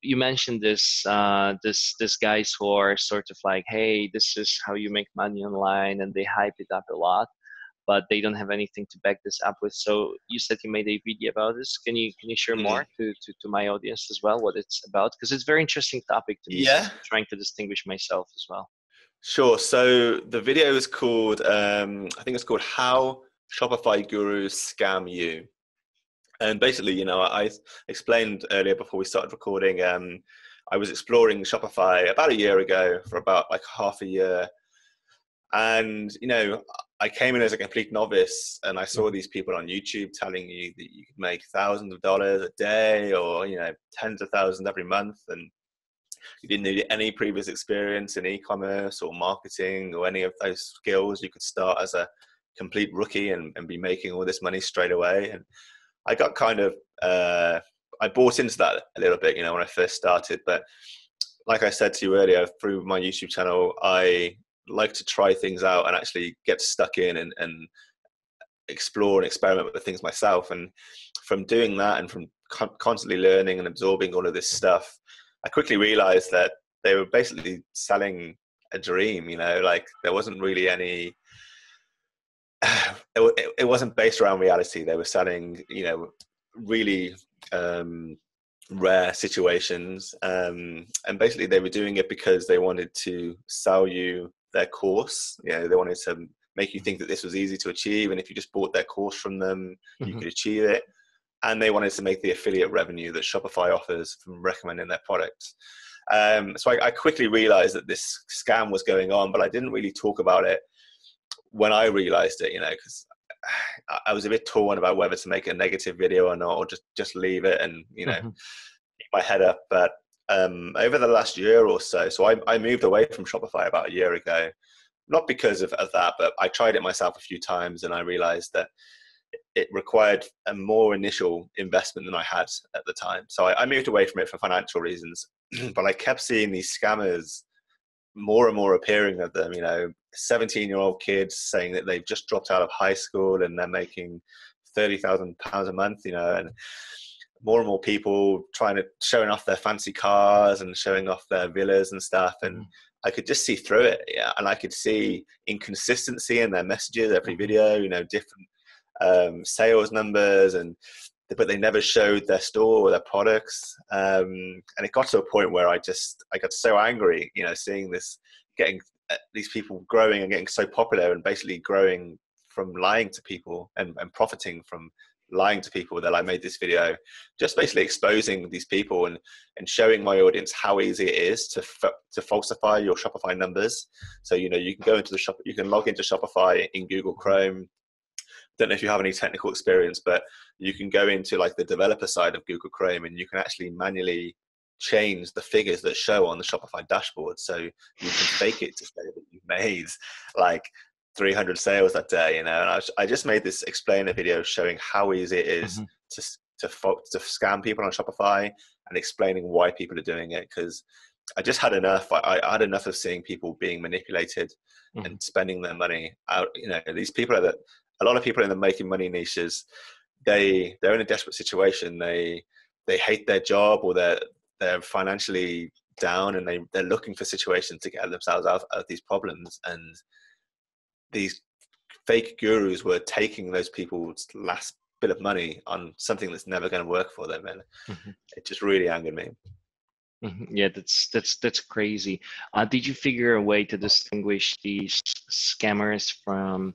you mentioned this guys who are sort of like, hey, this is how you make money online, and they hype it up a lot, but they don't have anything to back this up with. So you said you made a video about this. Can you share Mm. more to my audience as well, what it's about? Because it's a very interesting topic to me, Yeah, since I'm trying to distinguish myself as well. sure. So the video is called, I think it's called How Shopify Gurus Scam You. And basically, I explained earlier before we started recording, I was exploring Shopify about a year ago for about like half a year. And, I came in as a complete novice, and I saw Mhm. these people on YouTube telling you that you could make thousands of dollars a day, or, tens of thousands every month. And you didn't need any previous experience in e-commerce or marketing or any of those skills. You could start as a complete rookie and be making all this money straight away. And I got kind of, I bought into that a little bit, when I first started. But like I said to you earlier, through my YouTube channel, I like to try things out and actually get stuck in and explore and experiment with things myself. And from doing that and from constantly learning and absorbing all of this stuff, I quickly realized that they were basically selling a dream, like there wasn't really any, it wasn't based around reality. They were selling, really rare situations. And basically they were doing it because they wanted to sell you their course. They wanted to make you think that this was easy to achieve. And if you just bought their course from them, you Mhm. could achieve it. And they wanted to make the affiliate revenue that Shopify offers from recommending their products. So I quickly realized that this scam was going on, but I didn't really talk about it when I realized it, because I was a bit torn about whether to make a negative video or not, or just leave it and, Mhm. keep my head up. But over the last year or so I moved away from Shopify about a year ago, not because of that, but I tried it myself a few times and I realized that it required a more initial investment than I had at the time. So I moved away from it for financial reasons, but I kept seeing these scammers more and more appearing of them, 17-year-old kids saying that they've just dropped out of high school and they're making £30,000 a month, and more and more people showing off their fancy cars and showing off their villas and stuff. And Mhm. I could just see through it. Yeah. And I could see inconsistency in their messages, every Mhm. video, different sales numbers, but they never showed their store or their products. And it got to a point where I got so angry, seeing this, getting these people growing and getting so popular and basically growing from lying to people and profiting from lying to people, that I made this video just basically exposing these people and showing my audience how easy it is to falsify your Shopify numbers. So, you can go into you can log into Shopify in Google Chrome. Don't know if you have any technical experience, but you can go into like the developer side of Google Chrome and you can actually manually change the figures that show on the Shopify dashboard. So you can fake it to say that you've made like 300 sales that day, And I just made this explainer video showing how easy it is Mhm. to scam people on Shopify, and explaining why people are doing it. Because I just had enough. I had enough of seeing people being manipulated Mhm. and spending their money out. These people are a lot of people in the making money niches. They're in a desperate situation. They hate their job, or they're financially down, and they're looking for situations to get themselves out of these problems. And these fake gurus were taking those people's last bit of money on something that's never going to work for them, and Mhm. it just really angered me. Mhm. Yeah, that's crazy. Did you figure a way to distinguish these scammers from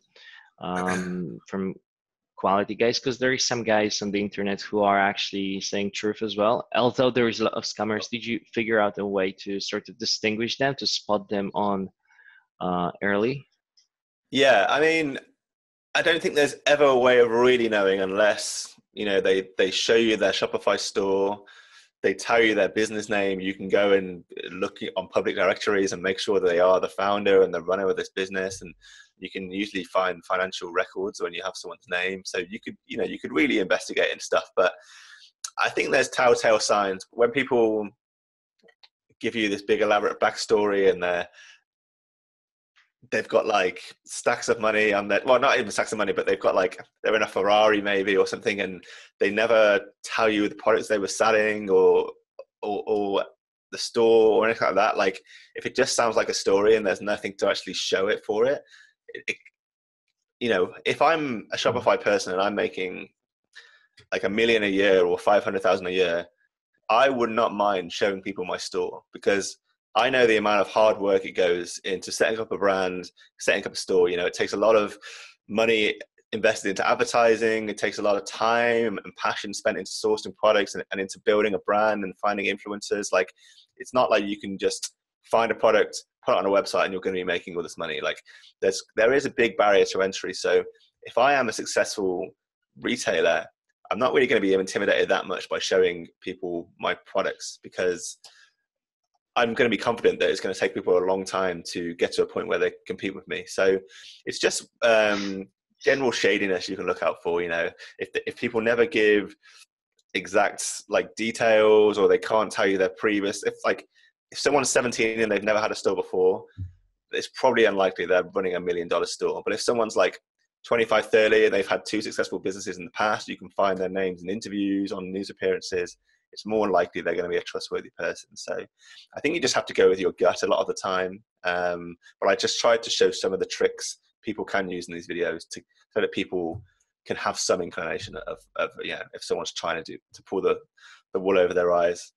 quality guys? Because there is some guys on the internet who are actually saying truth as well. Although there is a lot of scammers, did you figure out a way to sort of distinguish them, to spot them on early? Yeah, I mean, I don't think there's ever a way of really knowing, unless they show you their Shopify store, they tell you their business name. You can go and look on public directories and make sure that they are the founder and the runner of this business, and you can usually find financial records when you have someone's name. So you could really investigate and stuff. But I think there's telltale signs when people give you this big elaborate backstory, and they've got like stacks of money on that. Well, not even stacks of money, but they're in a Ferrari maybe or something, and they never tell you the products they were selling, or or the store or anything like that. Like if it just sounds like a story and there's nothing to actually show it for it, you know, if I'm a Shopify person and I'm making like $1 million a year or 500,000 a year, I would not mind showing people my store, because I know the amount of hard work it goes into setting up a brand, setting up a store. You know, it takes a lot of money invested into advertising. It takes a lot of time and passion spent into sourcing products and into building a brand and finding influencers. Like, it's not like you can just find a product, put it on a website, and you're going to be making all this money. Like, there is a big barrier to entry. So if I am a successful retailer, I'm not really going to be intimidated that much by showing people my products, because I'm going to be confident that it's going to take people a long time to get to a point where they compete with me. So it's just general shadiness you can look out for. You know, if people never give exact like details, or they can't tell you their previous, if someone's 17 and they've never had a store before, it's probably unlikely they're running $1 million store. But if someone's like 25, 30, and they've had 2 successful businesses in the past, you can find their names in interviews, on news appearances, it's more likely they're going to be a trustworthy person. So I think you just have to go with your gut a lot of the time. But I just tried to show some of the tricks people can use in these videos so that people can have some inclination of if someone's trying to pull the wool over their eyes.